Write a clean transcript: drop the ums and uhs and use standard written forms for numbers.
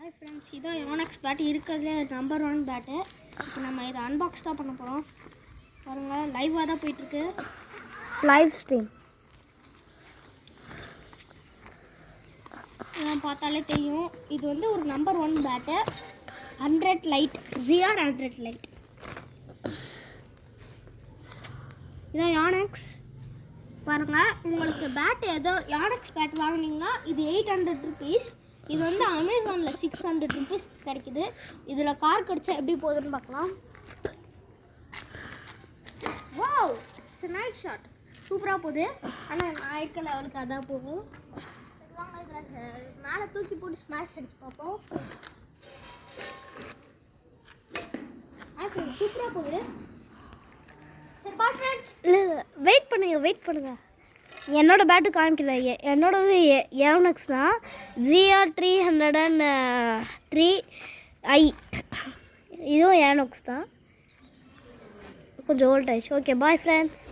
Hi friends, இதான் Yonex bad இருக்கிறதுலே number 1 bat. இப்போ நம்ம இதை அன்பாக்ஸ் தான் பண்ண போகிறோம். பாருங்கள், லைவாக தான் போயிட்டுருக்கு. லைவ் ஸ்ட்ரீம் இதெல்லாம் பார்த்தாலே தெரியும். இது வந்து ஒரு number 1 bat. 100 light, ZR 100 light. இதான் யோனெக்ஸ். பாருங்கள், உங்களுக்கு பேட் ஏதோ யோனெக்ஸ் பேட் வாங்கினீங்கன்னா இது 800 ருபீஸ். இது வந்து அமேசானில் 600 ருபீஸ் கிடைக்குது. இதில் கார் கிடச்சா எப்படி போகுதுன்னு பார்க்கலாம். Wow, it's nice shot. சூப்பராக போகுது. ஆனால் நாய்க்கு லெவலுக்கு அதான் போகும். வாங்க, இதில் மேலே தூக்கி போட்டு ஸ்மாஷ் அடிச்சு பார்ப்போம். சூப்பராக போகுது. சரி பா ஃப்ரெண்ட்ஸ். இல்லை வெயிட் பண்ணுங்க. என்னோட பேட்டு காமிக்கல. என்னோடது யோனெக்ஸ் தான். ZR 303i. இதுவும் யோனெக்ஸ் தான். கொஞ்சம் ஓல்ட் ஆயிடுச்சு. Okay, bye friends.